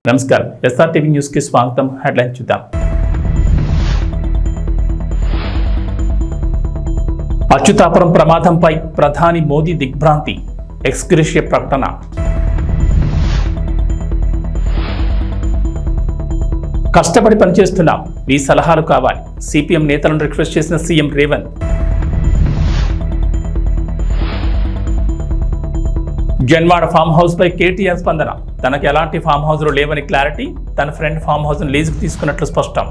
నమస్కారం, SRTV news కి స్వాగతం. హెడ్లైన్ చూద్దాం. అచ్యుతాపురం ప్రమాదంపై ప్రధాని మోదీ దిగ్భ్రాంతి, ఎక్స్గ్రేషియా ప్రకటన. కష్టపడి పనిచేస్తున్నాం, మీ సలహాలు కావాలి, సిపిఎం నేతలను రిక్వెస్ట్ చేసిన CM Revanth. Janwada farm house పై కేటీఆర్ స్పందన. తనకు ఎలాంటి ఫామ్ హౌస్లు లేవని క్లారిటీ, తన ఫ్రెండ్ ఫామ్ హౌస్ ను లీజుకు తీసుకున్నట్లు స్పష్టం.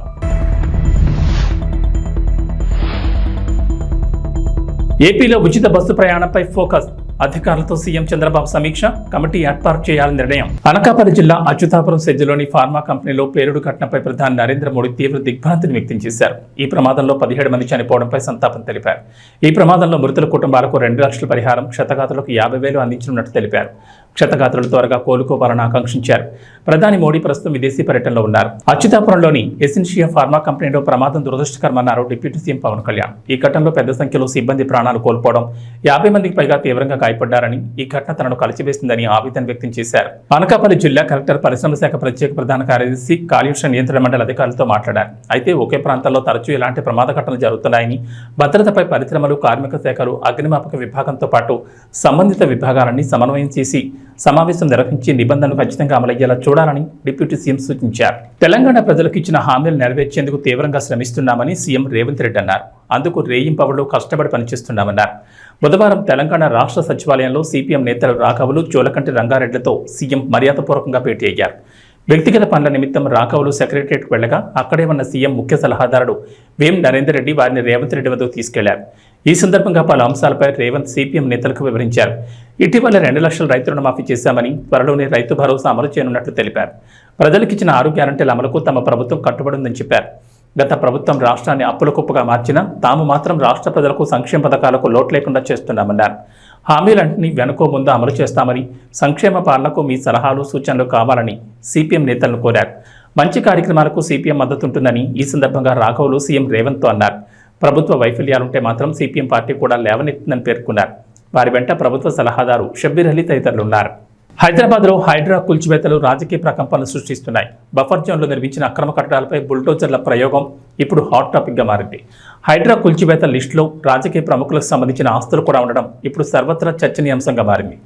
ఏపీలో ఉచిత బస్సు ప్రయాణంపై ఫోకస్, అధికారులతో సీఎం చంద్రబాబు సమీక్ష, కమిటీ ఏర్పాటు చేయాలని నిర్ణయం. అనకాపల్లి జిల్లా అచ్యుతాపురం సెజ్లోని ఫార్మా కంపెనీలో పేలుడు ఘటనపై ప్రధాని నరేంద్ర మోడీ తీవ్ర దిగ్భ్రాంతిని వ్యక్తం చేశారు. ఈ ప్రమాదంలో 17 మంది చనిపోవడంపై సంతాపం తెలిపారు. ఈ ప్రమాదంలో మృతుల కుటుంబాలకు 2 లక్షల పరిహారం, క్షతగాతులకు 50,000 అందించనున్నట్టు తెలిపారు. క్షతగాతులు త్వరగా కోలుకోవాలని ఆకాంక్షించారు. ప్రధాని మోడీ ప్రస్తుతం విదేశీ పర్యటనలో ఉన్నారు. అచ్యుతాపురంలోని ఎసెన్షియా ఫార్మా కంపెనీలో ప్రమాదం దురదృష్టకరమన్నారు డిప్యూటీ సీఎం పవన్ కళ్యాణ్. ఈ ఘటనలో పెద్ద సంఖ్యలో సిబ్బంది ప్రాణాలు కోల్పోవడం, 50 మందికి పైగా తీవ్రంగా గాయపడ్డారని, ఈ ఘటన తనను కలిచివేసిందని ఆవేదన వ్యక్తం చేశారు. అనకాపల్లి జిల్లా కలెక్టర్ పరిశ్రమ శాఖ ప్రత్యేక ప్రధాన కార్యదర్శి కాలుష్య నియంత్రణ మండలి అధికారులతో మాట్లాడారు. అయితే ఒకే ప్రాంతాల్లో తరచూ ఇలాంటి ప్రమాద ఘటనలు జరుగుతున్నాయని, భద్రతపై పరిశ్రమలు, కార్మిక శాఖలు, అగ్నిమాపక విభాగంతో పాటు సంబంధిత విభాగాలన్నీ సమన్వయం చేసి సమావేశం నిర్వహించి నిబంధనలు ఖచ్చితంగా అమలయ్యేలా చూడాలని డిప్యూటీ సీఎం సూచించారు. తెలంగాణ ప్రజలకు ఇచ్చిన హామీలు నెరవేర్చేందుకు తీవ్రంగా శ్రమిస్తున్నామని సీఎం రేవంత్ రెడ్డి అన్నారు. అందుకు రేయింపవళ్లు కష్టపడి పనిచేస్తున్నామన్నారు. బుధవారం తెలంగాణ రాష్ట్ర సచివాలయంలో సిపిఎం నేతలు రాఘవులు, చోలకంటి రంగారెడ్డిలతో సీఎం మర్యాదపూర్వకంగా భేటీ అయ్యారు. వ్యక్తిగత పనుల నిమిత్తం రాఘవులు సెక్రటరియట్కు వెళ్లగా అక్కడే ఉన్న సీఎం ముఖ్య సలహాదారుడు వేం నరేందర్ రెడ్డి వారిని రేవంత్ రెడ్డి వద్దకు తీసుకెళ్లారు. ఈ సందర్భంగా పలు అంశాలపై రేవంత్ సిపిఎం నేతలకు వివరించారు. ఇటీవల 2 లక్షల రైతు రుణమాఫీ చేశామని, త్వరలోనే రైతు భరోసా అమలు చేయనున్నట్లు తెలిపారు. ప్రజలకిచ్చిన 6 గ్యారంటీల అమలుకు తమ ప్రభుత్వం కట్టుబడి ఉందని చెప్పారు. గత ప్రభుత్వం రాష్ట్రాన్ని అప్పుల కుప్పగా మార్చినా తాము మాత్రం రాష్ట్ర ప్రజలకు సంక్షేమ పథకాలకు లోటు లేకుండా చేస్తున్నామన్నారు. హామీలన్నింటినీ వెనుకో ముందు అమలు చేస్తామని, సంక్షేమ పాలనకు మీ సలహాలు, సూచనలు కావాలని సిపిఎం నేతలను కోరారు. మంచి కార్యక్రమాలకు సిపిఎం మద్దతుంటుందని ఈ సందర్భంగా రాఘవులు సీఎం రేవంత్తో అన్నారు. ప్రభుత్వ వైఫల్యాలుంటే మాత్రం సిపిఎం పార్టీ కూడా లేవనెత్తుందని పేర్కొన్నారు. వారి వెంట ప్రభుత్వ సలహాదారు షబ్బీర్ అలీ తదితరులు ఉన్నారు. హైదరాబాద్లో హైడ్రా కూల్చివేతలు రాజకీయ ప్రకంపనలు సృష్టిస్తున్నాయి. బఫర్ జోన్లో నిర్మించిన అక్రమ కట్టడాలపై బుల్డోజర్ల ప్రయోగం ఇప్పుడు హాట్ టాపిక్గా మారింది. హైడ్రా కూల్చివేత లిస్టులో రాజకీయ ప్రముఖులకు సంబంధించిన ఆస్తులు కూడా ఉండడం ఇప్పుడు సర్వత్రా చర్చనీయాంశంగా మారింది.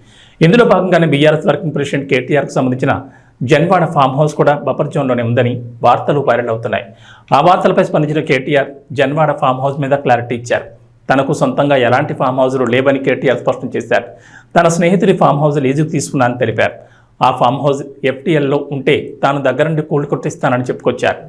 ఇందులో భాగంగానే బీఆర్ఎస్ వర్కింగ్ ప్రెసిడెంట్ కేటీఆర్కు సంబంధించిన జన్వాడ ఫామ్ హౌస్ కూడా బఫర్ జోన్లోనే ఉందని వార్తలు వైరల్ అవుతున్నాయి. ఆ వార్తలపై స్పందించిన కేటీఆర్ జన్వాడ ఫామ్ హౌస్ మీద క్లారిటీ ఇచ్చారు. తనకు సొంతంగా ఎలాంటి ఫామ్ హౌస్లు లేవని కేటీఆర్ స్పష్టం చేశారు. తన స్నేహితుడి ఫామ్ హౌస్ లీజుకు తీసుకున్నానని తెలిపారు. ఆ ఫామ్ హౌస్ ఎఫ్టీఎల్లో ఉంటే తాను దగ్గరుండి కూలగొట్టిస్తానని చెప్పుకొచ్చారు.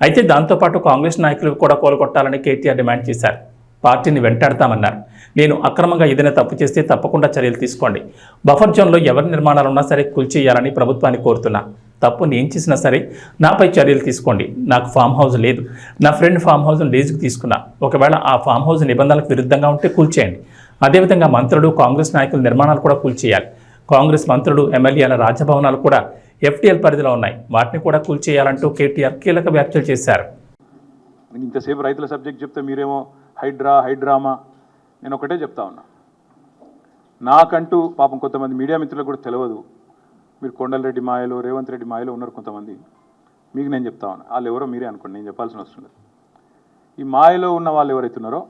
అయితే దాంతోపాటు కాంగ్రెస్ నాయకులు కూడా కూలగొట్టాలని కేటీఆర్ డిమాండ్ చేశారు. పార్టీని వెంటాడతామన్నారు. నేను అక్రమంగా ఏదైనా తప్పు చేస్తే తప్పకుండా చర్యలు తీసుకోండి. బఫర్ జోన్లో ఎవరి నిర్మాణాలు ఉన్నా సరే కూల్చేయాలని ప్రభుత్వాన్ని కోరుతున్నా. తప్పు నేను చేసినా సరే నాపై చర్యలు తీసుకోండి. నాకు ఫామ్ హౌస్ లేదు, నా ఫ్రెండ్ ఫామ్ హౌస్ను లీజుకు తీసుకున్నా. ఒకవేళ ఆ ఫామ్ హౌస్ నిబంధనలకు విరుద్ధంగా ఉంటే కూల్చేయండి. అదేవిధంగా మంత్రులు, కాంగ్రెస్ నాయకుల నిర్మాణాలు కూడా కూల్చేయాలి. కాంగ్రెస్ మంత్రులు, ఎమ్మెల్యేల రాజభవనాలు కూడా ఎఫ్టీఎల్ పరిధిలో ఉన్నాయి. వాటిని కూడా కూల్చేయాలంటూ కేటీఆర్ కీలక వ్యాఖ్యలు చేశారు. ఇంతసేపు రైతుల సబ్జెక్ట్ చెప్తే మీరేమో హైడ్రామా. నేను ఒకటే చెప్తా ఉన్నా, నాకంటూ పాపం కొంతమంది మీడియా మిత్రులకు కూడా తెలియదు. మీరు కొండలరెడ్డి మాయలో, రేవంత్ రెడ్డి మాయలో ఉన్నారు కొంతమంది. మీకు నేను చెప్తా ఉన్నా, వాళ్ళు ఎవరో మీరే అనుకోండి, నేను చెప్పాల్సిన అవసరం లేదు. ఈ మాయలో ఉన్న వాళ్ళు ఎవరైతున్నారో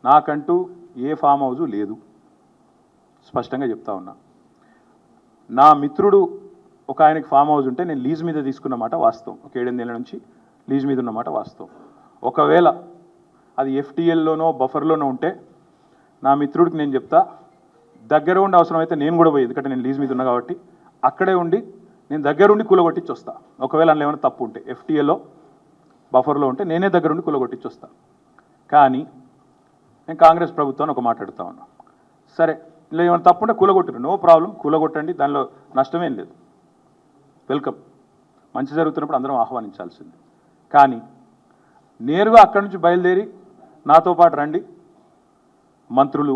నాకంటూ ఏ ఫామ్ హౌజు లేదు, స్పష్టంగా చెప్తా ఉన్నా. నా మిత్రుడు ఒక ఆయనకి ఫామ్ హౌస్ ఉంటే నేను లీజ్ మీద తీసుకున్నమాట వాస్తవం. ఒక 7-8 ఏళ్ళ నుంచి లీజ్ మీద ఉన్నమాట వాస్తవం. ఒకవేళ అది ఎఫ్టీఎల్లోనో బఫర్లోనో ఉంటే నా మిత్రుడికి నేను చెప్తా, దగ్గర ఉండి అవసరమైతే నేను కూడా పోయి, ఎందుకంటే నేను లీజ్ మీద ఉన్నా కాబట్టి అక్కడే ఉండి నేను దగ్గరుండి కూలగొట్టించి వస్తా. ఒకవేళ అందులో ఏమైనా తప్పు ఉంటే ఎఫ్టీఎల్లో బఫర్లో ఉంటే నేనే దగ్గరుండి కూలగొట్టించి వస్తా. కానీ నేను కాంగ్రెస్ ప్రభుత్వాన్ని ఒక మాట్లాడుతూ ఉన్నా, సరే ఇలా ఏమైనా తప్పు ఉంటే కూలగొట్టరు, నో ప్రాబ్లం, కూలగొట్టండి, దానిలో నష్టమేం లేదు, వెల్కమ్. మంచి జరుగుతున్నప్పుడు అందరం ఆహ్వానించాల్సింది. కానీ నేరుగా అక్కడి నుంచి బయలుదేరి నాతో పాటు రండి మంత్రులు,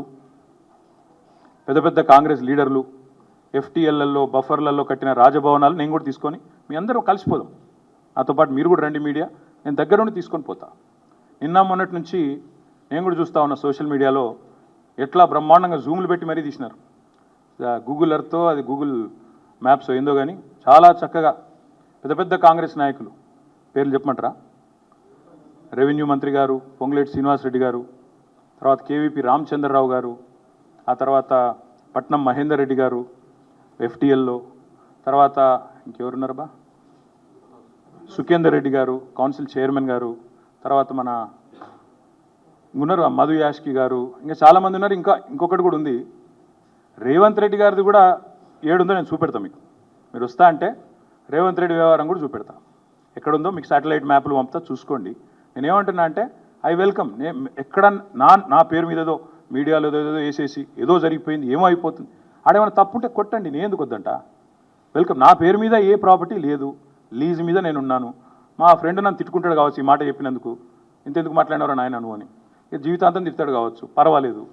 పెద్ద పెద్ద కాంగ్రెస్ లీడర్లు, ఎఫ్టీఎల్లలో బఫర్లలో కట్టిన రాజభవనాలు నేను కూడా తీసుకొని మీ అందరం కలిసిపోదాం. నాతో పాటు మీరు కూడా రండి మీడియా, నేను దగ్గర నుండి తీసుకొని పోతా. నిన్న మొన్నటి నుంచి నేను కూడా చూస్తూ ఉన్నా సోషల్ మీడియాలో ఎట్లా బ్రహ్మాండంగా జూములు పెట్టి మరీ తీసినారు. గూగుల్ ఎర్త్తో, అది గూగుల్ మ్యాప్స్ ఏందో కానీ చాలా చక్కగా పెద్ద పెద్ద కాంగ్రెస్ నాయకులు పేర్లు చెప్పమంటారా? రెవెన్యూ మంత్రి గారు పొంగులేటి శ్రీనివాసరెడ్డి గారు, తర్వాత కేవీపీ రామచంద్రరావు గారు, ఆ తర్వాత పట్నం మహేందర్ రెడ్డి గారు ఎఫ్టీఎల్లో, తర్వాత ఇంకెవరున్నారబ్బా, సుఖేందర్ రెడ్డి గారు కౌన్సిల్ చైర్మన్ గారు, తర్వాత మన ఉన్నారు మధు యాష్కి గారు, ఇంకా చాలామంది ఉన్నారు. ఇంకొకటి కూడా ఉంది, రేవంత్ రెడ్డి గారిది కూడా ఏడుందో నేను చూపెడతాను మీకు. మీరు వస్తా అంటే రేవంత్ రెడ్డి వ్యవహారం కూడా చూపెడతా. ఎక్కడుందో మీకు శాటిలైట్ మ్యాప్లు పంపుతా, చూసుకోండి. నేనేమంటున్నా అంటే ఐ వెల్కమ్. ఎక్కడ నా పేరు మీద ఏదో మీడియాలో ఏదో వేసేసి ఏదో జరిగిపోయింది ఏమో అయిపోతుంది ఆడేమైనా తప్పుంటే కొట్టండి, నేను ఎందుకు వద్దంట. వెల్కమ్. నా పేరు మీద ఏ ప్రాపర్టీ లేదు, లీజ్ మీద నేనున్నాను. మా ఫ్రెండ్ నన్ను తిట్టుకుంటాడు కావచ్చు ఈ మాట చెప్పినందుకు, ఇంతెందుకు మాట్లాడినారో నాయన నువ్వు అని, జీవితాంతం తిడతాడు కావచ్చు, పర్వాలేదు.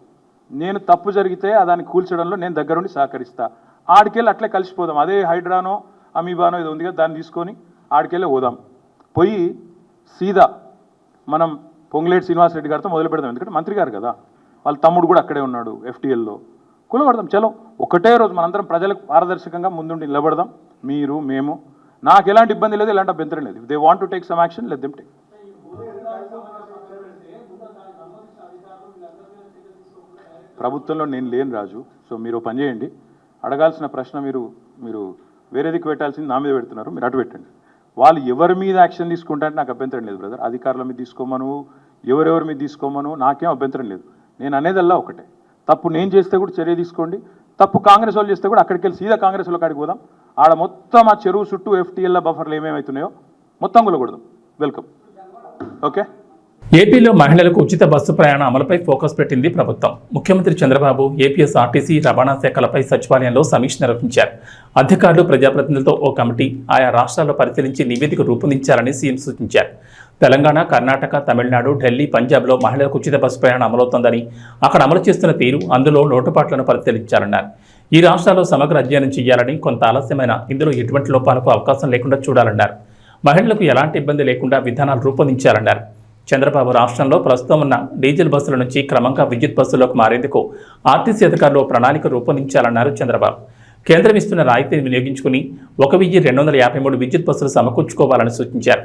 నేను తప్పు జరిగితే దాన్ని కూల్చడంలో నేను దగ్గరుండి సహకరిస్తా. ఆడికెళ్ళి అట్లే కలిసిపోదాం. అదే హైడ్రానో అమీబానో ఏదో ఉంది కదా, దాన్ని తీసుకొని ఆడికెళ్ళి పోదాం. పోయి సీదా మనం పొంగులేటి శ్రీనివాసరెడ్డి గారితో మొదలు పెడదాం. ఎందుకంటే మంత్రి గారు కదా, వాళ్ళ తమ్ముడు కూడా అక్కడే ఉన్నాడు ఎఫ్టీఎల్లో. కూలబడదాం. చలో ఒకటే రోజు మనందరం ప్రజలకు పారదర్శకంగా ముందుండి నిలబడదాం. మీరు మేము, నాకు ఎలాంటి ఇబ్బంది లేదు, ఎలాంటి అభ్యంతరం లేదు. They want to take some action, let them take. ప్రభుత్వంలో నేను లేను రాజు. సో మీరు పని చేయండి, అడగాల్సిన ప్రశ్న మీరు వేరే దిక్కు పెట్టాల్సింది నా మీద పెడుతున్నారు, మీరు అటు పెట్టండి. వాళ్ళు ఎవరి మీద యాక్షన్ తీసుకుంటారంటే నాకు అభ్యంతరం లేదు బ్రదర్. అధికారుల మీద తీసుకోమను, ఎవరెవరి మీద తీసుకోమను, నాకేం అభ్యంతరం లేదు. నేను అనేదల్లా ఒకటే, తప్పు నేను చేస్తే కూడా చర్య తీసుకోండి, తప్పు కాంగ్రెస్ వాళ్ళు చేస్తే కూడా అక్కడికి వెళ్ళి సీదా కాంగ్రెస్ వాళ్ళకి అడిగి పోదాం. ఆడ మొత్తం ఆ చెరువు చుట్టూ ఎఫ్టీఎల్ బఫర్లు ఏమేమవుతున్నాయో మొత్తం కూలకూడదు. వెల్కమ్. ఓకే. ఏపీలో మహిళలకు ఉచిత బస్సు ప్రయాణ అమలుపై ఫోకస్ పెట్టింది ప్రభుత్వం. ముఖ్యమంత్రి చంద్రబాబు ఏపీఎస్ఆర్టీసీ రవాణా శాఖలపై సచివాలయంలో సమీక్ష నిర్వహించారు. అధికారులు ప్రజాప్రతినిధులతో ఓ కమిటీ ఆయా రాష్ట్రాల్లో పరిశీలించి నివేదిక రూపొందించాలని సీఎం సూచించారు. తెలంగాణ, కర్ణాటక, తమిళనాడు, ఢిల్లీ, పంజాబ్లో మహిళలకు ఉచిత బస్సు ప్రయాణం అమలవుతోందని, అక్కడ అమలు చేస్తున్న తీరు, అందులో లోటుపాట్లను పరిశీలించాలన్నారు. ఈ రాష్ట్రాల్లో సమగ్ర అధ్యయనం చేయాలని, కొంత ఆలస్యమైన ఇందులో ఎటువంటి లోపాలకు అవకాశం లేకుండా చూడాలన్నారు. మహిళలకు ఎలాంటి ఇబ్బంది లేకుండా విధానాలు రూపొందించాలన్నారు. చంద్రబాబు రాష్ట్రంలో ప్రస్తుతం ఉన్న డీజిల్ బస్సుల నుంచి క్రమంగా విద్యుత్ బస్సులకు మారేందుకు ఆర్టీసీ అధికారులు ప్రణాళిక రూపొందించాలన్నారు చంద్రబాబు. కేంద్రం ఇస్తున్న రాయితీని వినియోగించుకుని 1253 విద్యుత్ బస్సులు సమకూర్చుకోవాలని సూచించారు.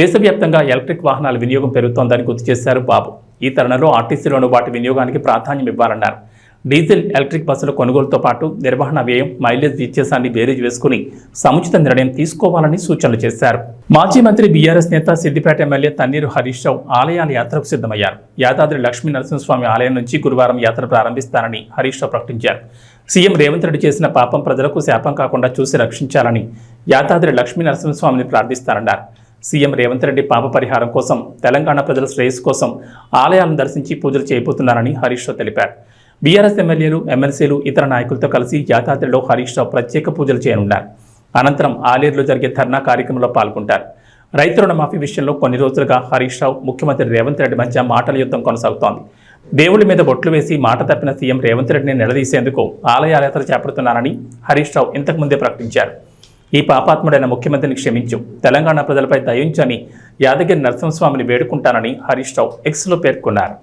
దేశవ్యాప్తంగా ఎలక్ట్రిక్ వాహనాల వినియోగం పెరుగుతోందని గుర్తు చేశారు బాబు. ఈ తరుణంలో ఆర్టీసీలోనూ వాటి వినియోగానికి ప్రాధాన్యం ఇవ్వాలన్నారు. డీజిల్, ఎలక్ట్రిక్ బస్సుల కొనుగోలుతో పాటు నిర్వహణ వ్యయం, మైలేజ్ వ్యత్యాసాన్ని బేరీజ్ వేసుకుని సముచిత నిర్ణయం తీసుకోవాలని సూచనలు చేశారు. మాజీ మంత్రి బీఆర్ఎస్ నేత సిద్దిపేట ఎమ్మెల్యే తన్నీరు హరీష్ రావు ఆలయాల యాత్రకు సిద్ధమయ్యారు. యాదాద్రి లక్ష్మీ నరసింహస్వామి ఆలయం నుంచి గురువారం యాత్ర ప్రారంభిస్తారని హరీష్ రావు ప్రకటించారు. సీఎం రేవంత్ రెడ్డి చేసిన పాపం ప్రజలకు శాపం కాకుండా చూసి రక్షించాలని యాదాద్రి లక్ష్మీ నరసింహస్వామిని ప్రార్థిస్తారన్నారు. సీఎం రేవంత్ రెడ్డి పాప పరిహారం కోసం, తెలంగాణ ప్రజల శ్రేయస్సు కోసం ఆలయాలను దర్శించి పూజలు చేయబోతున్నారని హరీష్ రావు తెలిపారు. బీఆర్ఎస్ ఎమ్మెల్యేలు, ఎమ్మెల్సీలు, ఇతర నాయకులతో కలిసి యాదాద్రిలో హరీష్ రావు ప్రత్యేక పూజలు చేయనున్నారు. అనంతరం ఆలేరులో జరిగే ధర్నా కార్యక్రమంలో పాల్గొంటారు. రైతు రుణమాఫీ విషయంలో కొన్ని రోజులుగా హరీష్ రావు, ముఖ్యమంత్రి రేవంత్ రెడ్డి మధ్య మాటల యుద్ధం కొనసాగుతోంది. దేవుడి మీద బొట్లు వేసి మాట తప్పిన సీఎం రేవంత్ రెడ్డిని నిలదీసేందుకు ఆలయాల యాత్ర చేపడుతున్నారని హరీష్ రావు ఇంతకుముందే ప్రకటించారు. ఈ పాపాత్ముడైన ముఖ్యమంత్రిని క్షమించు, తెలంగాణ ప్రజలపై దయించని యాదగిరి నరసింహస్వామిని వేడుకుంటానని హరీష్ రావు ఎక్స్లో పేర్కొన్నారు.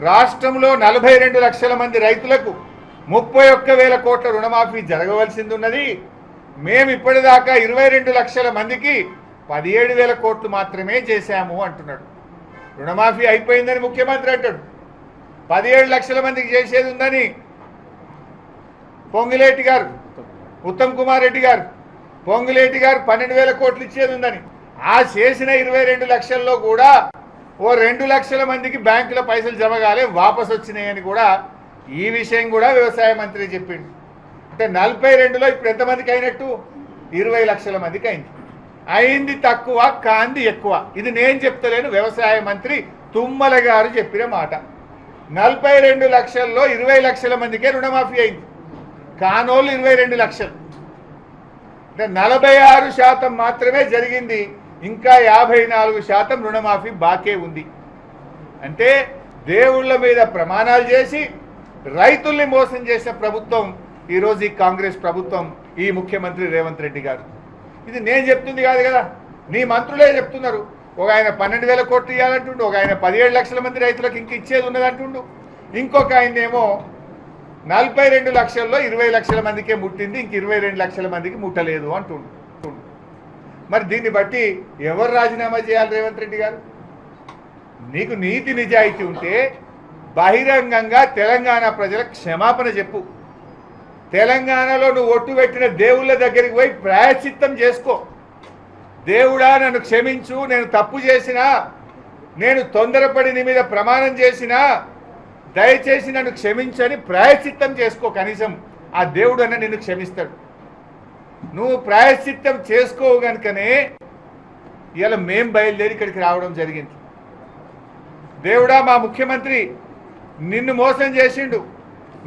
రాష్ట్రంలో 42 లక్షల మంది రైతులకు 31,000 కోట్ల రుణమాఫీ జరగవలసింది ఉన్నది. మేము ఇప్పటిదాకా 22 లక్షల మందికి 17,000 కోట్లు మాత్రమే చేశాము అంటున్నాడు. రుణమాఫీ అయిపోయిందని ముఖ్యమంత్రి అంటాడు. 17 లక్షల మందికి చేసేది ఉందని పొంగులేటి గారు, ఉత్తమ్ కుమార్ రెడ్డి గారు, పొంగులేటి గారు 12,000 కోట్లు ఇచ్చేది ఉందని. ఆ చేసిన 22 లక్షల్లో కూడా ఓ 2 లక్షల మందికి బ్యాంకులో పైసలు జమ కాలే, వాపసు వచ్చినాయని కూడా ఈ విషయం కూడా వ్యవసాయ మంత్రి చెప్పిండు. అంటే 42లో ఇప్పుడు ఎంతమందికి అయినట్టు? 20 లక్షల మందికి అయింది. అయింది తక్కువ, కాంది ఎక్కువ. ఇది నేను చెప్తలేను, వ్యవసాయ మంత్రి తుమ్మల గారు చెప్పిన మాట. 42 లక్షల్లో 20 లక్షల మందికే రుణమాఫీ అయింది, కానోళ్ళు 22 లక్షలు. అంటే 46% మాత్రమే జరిగింది, ఇంకా 54% రుణమాఫీ బాకే ఉంది. అంటే దేవుళ్ళ మీద ప్రమాణాలు చేసి రైతుల్ని మోసం చేసిన ప్రభుత్వం ఈరోజు ఈ కాంగ్రెస్ ప్రభుత్వం, ఈ ముఖ్యమంత్రి రేవంత్ రెడ్డి గారు. ఇది నేను చెప్తుంది కాదు కదా, నీ మంత్రులే చెప్తున్నారు. ఒక ఆయన 12,000 కోట్లు ఇవ్వాలంటుండు, ఒక ఆయన 17 లక్షల మంది రైతులకు ఇంక ఇచ్చేది ఉన్నదంటుండు, ఇంకొక ఆయనేమో 42 లక్షల్లో 20 లక్షల మందికే ముట్టింది, ఇంక 22 లక్షల మందికి ముట్టలేదు అంటుండు. మరి దీన్ని బట్టి ఎవరు రాజీనామా చేయాలి రేవంత్ రెడ్డి గారు? నీకు నీతి నిజాయితీ ఉంటే బహిరంగంగా తెలంగాణ ప్రజలకు క్షమాపణ చెప్పు. తెలంగాణలో నువ్వు ఒట్టు పెట్టిన దేవుళ్ళ దగ్గరికి పోయి ప్రాయశ్చిత్తం చేసుకో. దేవుడా నన్ను క్షమించు, నేను తప్పు చేసినా, నేను తొందరపడి నీ మీద ప్రమాణం చేసినా దయచేసి నన్ను క్షమించని ప్రాయశ్చిత్తం చేసుకో. కనీసం ఆ దేవుడు అన్న నిన్ను క్షమిస్తాడు. నువ్వు ప్రాయశ్చిత్తం చేసుకోవు కనుకనే ఇలా మేం బయలుదేరి ఇక్కడికి రావడం జరిగింది. దేవుడా మా ముఖ్యమంత్రి నిన్ను మోసం చేసిండు,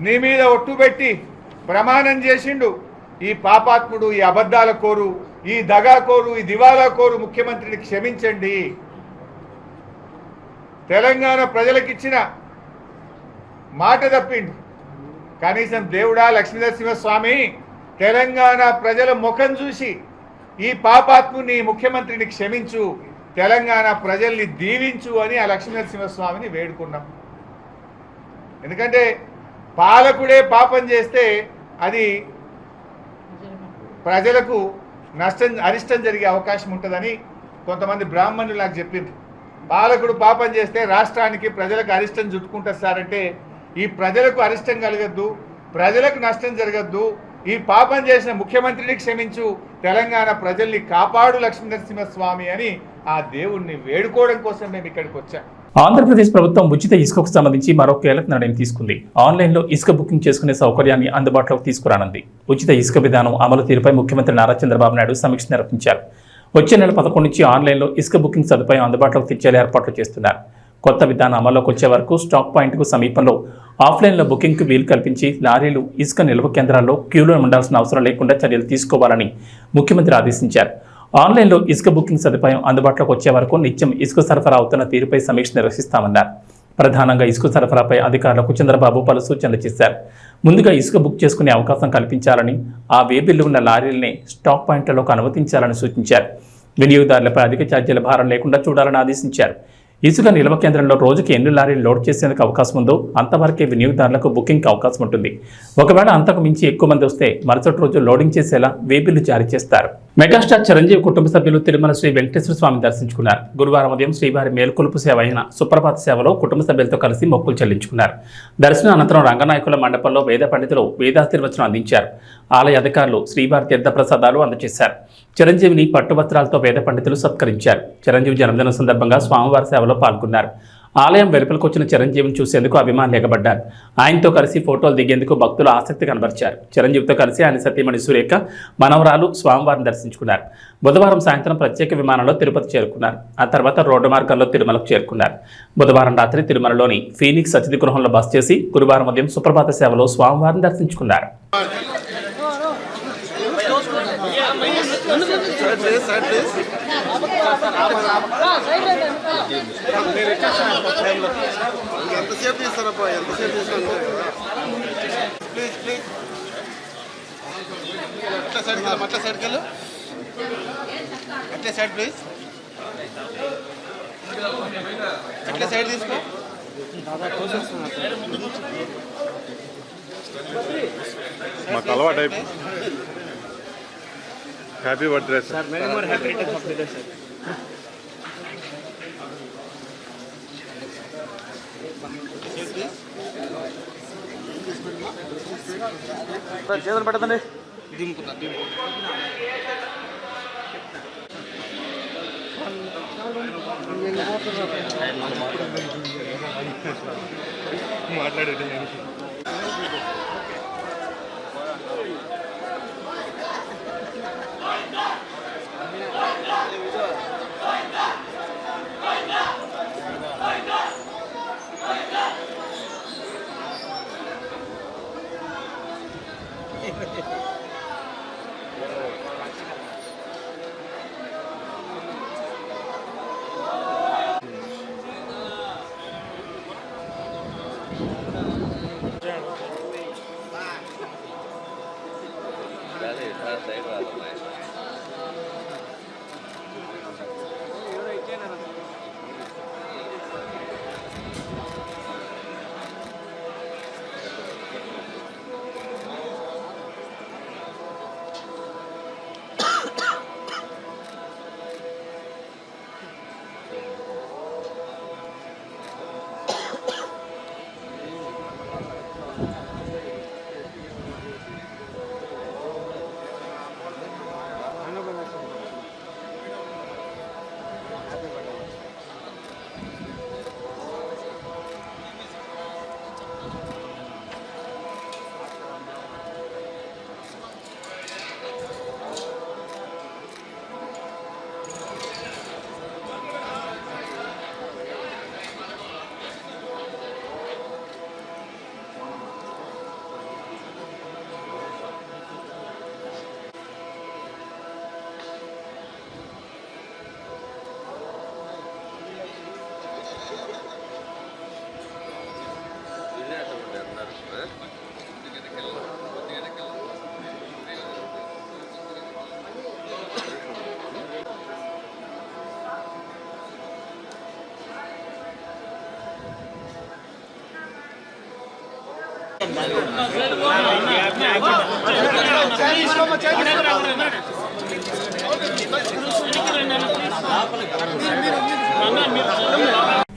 నీ మీద ఒట్టు పెట్టి ప్రమాణం చేసిండు. ఈ పాపాత్ముడు, ఈ అబద్ధాల కోరు, ఈ దగాకోరు, ఈ దివాలా కోరు ముఖ్యమంత్రిని క్షమించండి. తెలంగాణ ప్రజలకిచ్చిన మాట తప్పిండు. కనీసం దేవుడా లక్ష్మీనరసింహస్వామి తెలంగాణ ప్రజల ముఖం చూసి ఈ పాపాత్ముని ముఖ్యమంత్రిని క్షమించు, తెలంగాణ ప్రజల్ని దీవించు అని ఆ లక్ష్మీనరసింహస్వామిని వేడుకున్నాం. ఎందుకంటే పాలకుడే పాపం చేస్తే అది ప్రజలకు అరిష్టం జరిగే అవకాశం ఉంటుందని కొంతమంది బ్రాహ్మణులు నాకు చెప్పింది. పాలకుడు పాపం చేస్తే రాష్ట్రానికి ప్రజలకు అరిష్టం చుట్టుకుంటారు సార్ అంటే, ఈ ప్రజలకు అరిష్టం కలగద్దు, ప్రజలకు నష్టం జరగద్దు, ఈ పాపం చేసిన ముఖ్యమంత్రిని క్షమించు, తెలంగాణ ప్రజల్ని కాపాడు లక్ష్మీనరసింహస్వామి అని ఆ దేవుణ్ణి వేడుకోవడం కోసం మేము ఇక్కడికి వచ్చాం. ఆంధ్రప్రదేశ్ ప్రభుత్వం ఉచిత ఇసుకకు సంబంధించి మరో కీలక నిర్ణయం తీసుకుంది. ఆన్లైన్లో ఇసుక బుకింగ్ చేసుకునే సౌకర్యాన్ని అందుబాటులోకి తీసుకురానుంది. ఉచిత ఇసుక విధానం అమలు తీరుపై ముఖ్యమంత్రి నారా చంద్రబాబు నాయుడు సమీక్ష నిర్వహించారు. వచ్చే నెల 11 నుంచి ఆన్లైన్లో ఇసుక బుకింగ్ సదుపాయం అందుబాటులోకి తెచ్చేలా ఏర్పాట్లు చేస్తున్నారు. కొత్త విధానం అమల్లోకి వచ్చే వరకు స్టాక్ పాయింట్కు సమీపంలో ఆఫ్లైన్లో బుకింగ్కు వీలు కల్పించి లారీలు ఇసుక నిల్వ కేంద్రాల్లో క్యూలో ఉండాల్సిన అవసరం లేకుండా చర్యలు తీసుకోవాలని ముఖ్యమంత్రి ఆదేశించారు. ఆన్లైన్లో ఇసుక బుకింగ్ సదుపాయం అందుబాటులోకి వచ్చే వరకు నిత్యం ఇసుక సరఫరా అవుతున్న తీరుపై సమీక్ష నిర్వహిస్తామన్నారు. ప్రధానంగా ఇసుక సరఫరాపై అధికారులకు చంద్రబాబు పలు సూచనలు చేశారు. ముందుగా ఇసుక బుక్ చేసుకునే అవకాశం కల్పించాలని, ఆ వేబిల్లు ఉన్న లారీలనే స్టాక్ పాయింట్లలోకి అనుమతించాలని సూచించారు. వినియోగదారులపై అధిక ఛార్జీల భారం లేకుండా చూడాలని ఆదేశించారు. ఇసుక నిల్వ కేంద్రంలో రోజుకి ఎన్ని లారీలు లోడ్ చేసేందుకు అవకాశం ఉందో అంతవరకే వినియోగదారులకు బుకింగ్కి అవకాశం ఉంటుంది. ఒకవేళ అంతకు మించి ఎక్కువ మంది వస్తే మరుసటి రోజు లోడింగ్ చేసేలా వేబిల్లు జారీ చేస్తారు. మెగాస్టార్ చిరంజీవి కుటుంబ సభ్యులు తిరుమల శ్రీ వెంకటేశ్వర స్వామిని దర్శించుకున్నారు. గురువారం ఉదయం శ్రీవారి మేల్కొలుపు సేవ అయిన సుప్రభాత సేవలో కుటుంబ సభ్యులతో కలిసి మొక్కులు చెల్లించుకున్నారు. దర్శనం అనంతరం రంగనాయకుల మండపంలో వేద పండితులు వేదాశీర్వచనం అందించారు. ఆలయ అధికారులు శ్రీవారి తీర్థప్రసాదాలు అందజేశారు. చిరంజీవిని పట్టు వస్త్రాలతో వేద పండితులు సత్కరించారు. చిరంజీవి జన్మదినం సందర్భంగా స్వామివారి సేవలో పాల్గొన్నారు. ఆలయం వెలుపలకు వచ్చిన చిరంజీవిని చూసేందుకు అభిమానులు ఎగబడ్డారు. ఆయనతో కలిసి ఫోటోలు దిగేందుకు భక్తులు ఆసక్తి కనబరిచారు. చిరంజీవితో కలిసి ఆయన సతీమణి సురేఖ, మనవరాలు స్వామివారిని దర్శించుకున్నారు. బుధవారం సాయంత్రం ప్రత్యేక విమానంలో తిరుపతి చేరుకున్నారు. ఆ తర్వాత రోడ్డు మార్గంలో తిరుమలకు చేరుకున్నారు. బుధవారం రాత్రి తిరుమలలోని ఫీనిక్స్ అతిథి గృహంలో బస చేసి గురువారం ఉదయం సుప్రభాత సేవలో స్వామివారిని దర్శించుకున్నారు. ఎంతసేపు తీస్తారప్ప, ఎంతసేపు తీసుకోండి ప్లీజ్ ప్లీజ్. అట్లా సైడ్కి వెళ్ళు, అట్లా సైడ్కి వెళ్ళు, అట్లే సైడ్ ప్లీజ్, అట్లే సైడ్ తీసుకో. మాకు అలవాటు అయిపోయి. Happy birthday sir. Many more happy returns of the day sir. చేతులు పెట్టదండి. దింపుతా మాట్లాడేది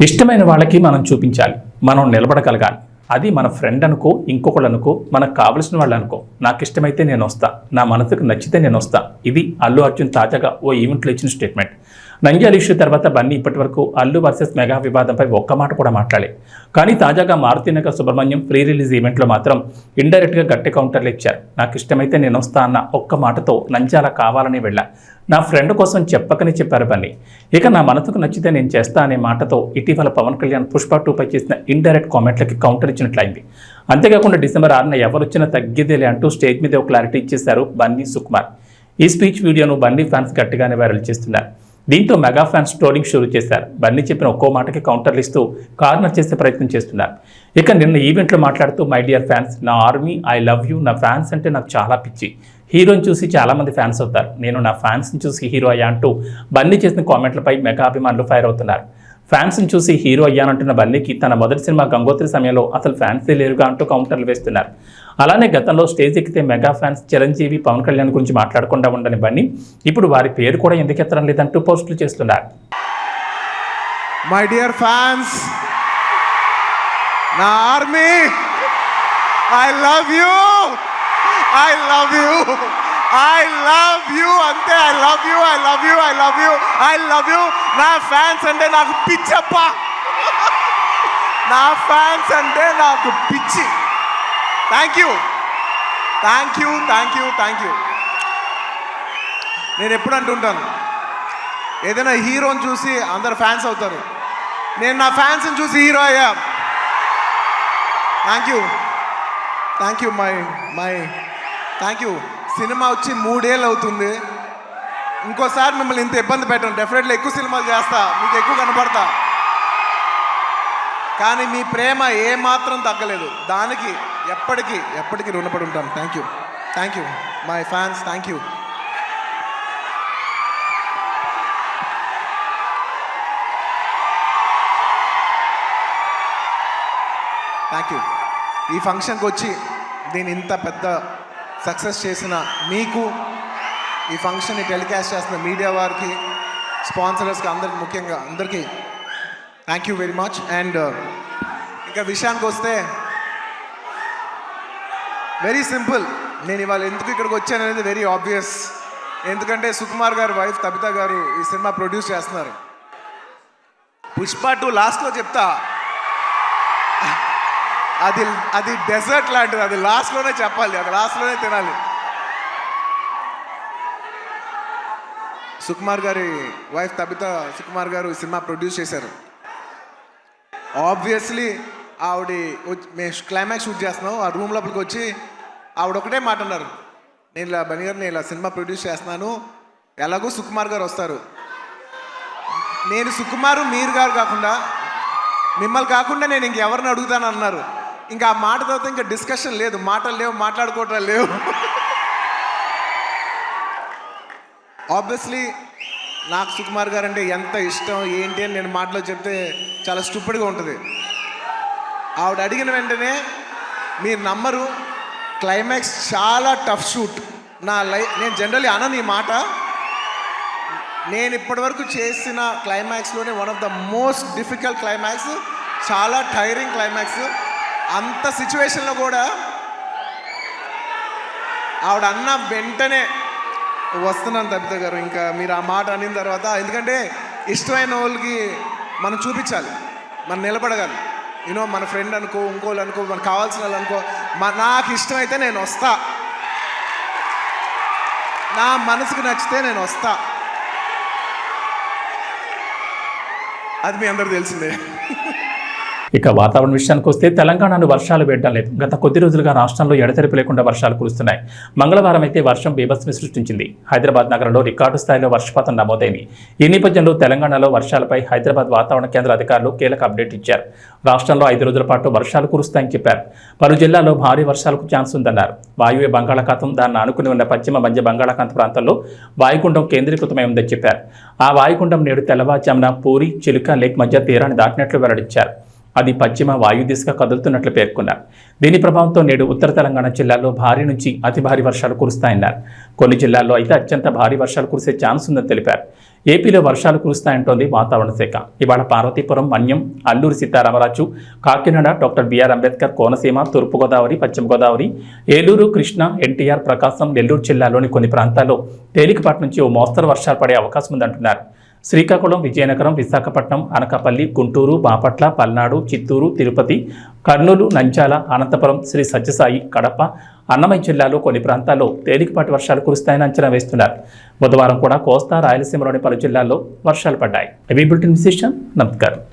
ఇష్టమైన వాళ్ళకి మనం చూపించాలి, మనం నిలబడగలగాలి. అది మన ఫ్రెండ్ అనుకో, ఇంకొకళ్ళు అనుకో, మనకు కావలసిన వాళ్ళు అనుకో. నాకు ఇష్టమైతే నేను వస్తా, నా మనసుకు నచ్చితే నేను వస్తా. ఇది అల్లు అర్జున్ తాజాగా ఓ ఈవెంట్లో ఇచ్చిన స్టేట్మెంట్. నంద్యాల ఇష్యూ తర్వాత బన్నీ ఇప్పటి వరకు అల్లు వర్సెస్ మెగా వివాదంపై ఒక్క మాట కూడా మాట్లాడలే. కానీ తాజాగా మారుతినగర్ సుబ్రహ్మణ్యం ప్రీ రిలీజ్ ఈవెంట్లో మాత్రం ఇండైరెక్ట్గా గట్టి కౌంటర్లు ఇచ్చారు. నాకు ఇష్టమైతే నేను వస్తా అన్న ఒక్క మాటతో నంద్యాల కావాలని వెళ్ళా, నా ఫ్రెండ్ కోసం చెప్పకని చెప్పారు బన్నీ. ఇక నా మనసుకు నచ్చితే నేను చేస్తా అనే మాటతో ఇటీవల పవన్ కళ్యాణ్ పుష్ప 2పై చేసిన ఇండైరెక్ట్ కామెంట్లకి కౌంటర్ ఇచ్చినట్లయింది. అంతేకాకుండా డిసెంబర్ 6న ఎవరొచ్చినా తగ్గేదేలే అంటూ స్టేజ్ మీద ఒక క్లారిటీ ఇచ్చేశారు బన్నీ సుకుమార్. ఈ స్పీచ్ వీడియోను బన్నీ ఫ్యాన్స్ గట్టిగానే వైరల్ చేస్తున్నారు. దీంతో మెగా ఫ్యాన్స్ ట్రోలింగ్ షురూ చేశారు. బన్నీ చెప్పిన ఒక్కో మాటకి కౌంటర్లు ఇస్తూ కార్నర్ చేసే ప్రయత్నం చేస్తున్నారు. ఇక నిన్న ఈవెంట్లో మాట్లాడుతూ మై డియర్ ఫ్యాన్స్, నా ఆర్మీ, ఐ లవ్ యూ. నా ఫ్యాన్స్ అంటే నాకు చాలా పిచ్చి. హీరోని చూసి చాలామంది ఫ్యాన్స్ అవుతారు, నేను నా ఫ్యాన్స్ని చూసి హీరో అయ్యా అంటూ బన్నీ చేసిన కామెంట్లపై మెగా అభిమానులు ఫైర్ అవుతున్నారు. ఫ్యాన్స్ని చూసి హీరో అయ్యానంటున్న బన్నీకి తన మొదటి సినిమా గంగోత్రి సమయంలో అసలు ఫ్యాన్సే లేరుగా అంటూ కౌంటర్లు వేస్తున్నారు. అలానే గతంలో స్టేజ్ ఎక్కితే మెగా ఫ్యాన్స్ చిరంజీవి, పవన్ కళ్యాణ్ గురించి మాట్లాడకుండా ఉండని బన్నీ ఇప్పుడు వారి పేరు కూడా ఎందుకు ఎత్తడం లేదంటూ పోస్టులు చేస్తున్నారు. మై డియర్ ఫ్యాన్స్, నా army, I love you, I love you, I love you, అంతే. I love you, I love you, I love you, I love you. నా ఫ్యాన్స్ అంటే నాకు పిచ్చప్ప, నా ఫ్యాన్స్ అంటే నాకు పిచ్చి. Thank you, thank you, thank you, thank you. నేను ఎప్పుడు అంటుంటాను, ఏదైనా హీరోని చూసి అందరు ఫ్యాన్స్ అవుతారు, నేను నా ఫ్యాన్స్ని చూసి హీరో అయ్యా. Thank you, thank you, my thank you. Cinema వచ్చి 3 ఏళ్ళు అవుతుంది. ఇంకోసారి మిమ్మల్ని ఇంత ఇబ్బంది పెట్టను. డెఫినెట్లీ ఎక్కువ సినిమాలు చేస్తా, మీకు ఎక్కువ కనపడతా. కానీ మీ ప్రేమ ఏమాత్రం తగ్గలేదు. దానికి ఎప్పటికీ రుణపడి ఉంటాను. Thank you, thank you my fans, thank you. Thank you. ఈ ఫంక్షన్కి వచ్చి దీన్ని ఇంత పెద్ద సక్సెస్ చేసిన మీకు, ఈ ఫంక్షన్ని టెలికాస్ట్ చేస్తున్న మీడియా వారికి, స్పాన్సరర్స్కి, అందరికి, ముఖ్యంగా అందరికీ thank you very much. And ఇంకా విషయానికి వస్తే వెరీ సింపుల్. నేను ఇవాళ ఎందుకు ఇక్కడికి వచ్చాను అనేది వెరీ ఆబ్వియస్. ఎందుకంటే సుకుమార్ గారు వైఫ్ తబిత గారు ఈ సినిమా ప్రొడ్యూస్ చేస్తున్నారు. పుష్ప 2 లాస్ట్లో చెప్తా, అది డెజర్ట్ లాంటిది. అది లాస్ట్లోనే చెప్పాలి, అది లాస్ట్లోనే తినాలి. సుకుమార్ గారి వైఫ్ తబిత సుకుమార్ గారు ఈ సినిమా ప్రొడ్యూస్ చేశారు. ఆబ్వియస్లీ మేము క్లైమాక్స్ షూట్ చేస్తున్నాం. ఆ రూమ్ లోపలికి వచ్చి ఆవిడ ఒకటే మాట అన్నారు, నేను ఇలా బన్నీ గారు, నేను ఇలా సినిమా ప్రొడ్యూస్ చేస్తున్నాను, ఎలాగో సుకుమార్ గారు వస్తారు, నేను సుకుమారు మీరు గారు కాకుండా మిమ్మల్ని కాకుండా నేను ఇంకెవరిని అడుగుతాను అన్నారు. ఇంకా ఆ మాట తర్వాత ఇంకా డిస్కషన్ లేదు, మాటలు లేవు, మాట్లాడుకోవటం లేవు. ఆబ్వియస్లీ నాకు సుకుమార్ గారు అంటే ఎంత ఇష్టం ఏంటి అని నేను మాటలో చెప్తే చాలా స్టూపిడ్గా ఉంటుంది. ఆవిడ అడిగిన వెంటనే మీరు నమ్మరు, క్లైమాక్స్ చాలా టఫ్ షూట్. నేను జనరల్లీ అనను ఈ మాట. నేను ఇప్పటివరకు చేసిన క్లైమాక్స్లోనే one of the most difficult climax, చాలా టైరింగ్ క్లైమాక్స్. అంత సిచ్యువేషన్లో కూడా ఆవిడ అన్న వెంటనే వస్తున్నాను తబిత గారు, ఇంకా మీరు ఆ మాట అనిన తర్వాత, ఎందుకంటే ఇష్టమైన వాళ్ళకి మనం చూపించాలి, మనం నిలబడగాలి. యూనో మన ఫ్రెండ్ అనుకో, ఇంకోళ్ళు అనుకో, మనకు కావాల్సిన వాళ్ళు అనుకో, నాకు ఇష్టమైతే నేను వస్తా, నా మనసుకు నచ్చితే నేను వస్తా. అది మీ అందరూ తెలిసిందే. ఇక వాతావరణ విషయానికి వస్తే తెలంగాణలో వర్షాలు వేయడం లేదు. గత కొద్ది రోజులుగా రాష్ట్రంలో ఎడతెరిపి లేకుండా వర్షాలు కురుస్తున్నాయి. మంగళవారం అయితే వర్షం బీభత్సం సృష్టించింది. హైదరాబాద్ నగరంలో రికార్డు స్థాయిలో వర్షపాతం నమోదైంది. ఈ నేపథ్యంలో తెలంగాణలో వర్షాలపై హైదరాబాద్ వాతావరణ కేంద్ర అధికారులు కీలక అప్డేట్ ఇచ్చారు. రాష్ట్రంలో 5 రోజుల పాటు వర్షాలు కురుస్తాయని చెప్పారు. పలు జిల్లాల్లో భారీ వర్షాలకు ఛాన్స్ ఉందన్నారు. వాయువ్య బంగాళాఖాతం, దాన్ని ఆనుకుని ఉన్న పశ్చిమ మధ్య బంగాళాఖాత ప్రాంతాల్లో వాయుగుండం కేంద్రీకృతమై ఉందని చెప్పారు. ఆ వాయుగుండం నేడు తెల్లవారుజామున పూరి, చిలుక లేక్ మధ్య తీరాన్ని దాటినట్లు వెల్లడించారు. అది పశ్చిమ వాయు దిశగా కదులుతున్నట్లు పేర్కొన్నారు. దీని ప్రభావంతో నేడు ఉత్తర తెలంగాణ జిల్లాల్లో భారీ నుంచి అతి భారీ వర్షాలు కురుస్తాయన్నారు. కొన్ని జిల్లాల్లో అయితే అత్యంత భారీ వర్షాలు కురిసే ఛాన్స్ ఉందని తెలిపారు. ఏపీలో వర్షాలు కురుస్తాయంటోంది వాతావరణ శాఖ. ఇవాళ పార్వతీపురం, మన్యం, అల్లూరి సీతారామరాజు, కాకినాడ, డాక్టర్ బిఆర్ అంబేద్కర్, కోనసీమ, తూర్పుగోదావరి, పశ్చిమ గోదావరి, ఏలూరు, కృష్ణా, ఎన్టీఆర్, ప్రకాశం, నెల్లూరు జిల్లాలోని కొన్ని ప్రాంతాల్లో తేలికపాటి నుంచి ఓ మోస్తరు వర్షాలు పడే అవకాశం ఉందంటున్నారు. శ్రీకాకుళం, విజయనగరం, విశాఖపట్నం, అనకాపల్లి, గుంటూరు, బాపట్ల, పల్నాడు, చిత్తూరు, తిరుపతి, కర్నూలు, నంద్యాల, అనంతపురం, శ్రీ సత్యసాయి, కడప, అన్నమయ్య జిల్లాలో కొన్ని ప్రాంతాల్లో తేలికపాటి వర్షాలు కురుస్తాయని అంచనా వేస్తున్నారు. బుధవారం కూడా కోస్తా, రాయలసీమలోని పలు జిల్లాల్లో వర్షాలు పడ్డాయి. బులెటిన్ విశేషం. నమస్కారం.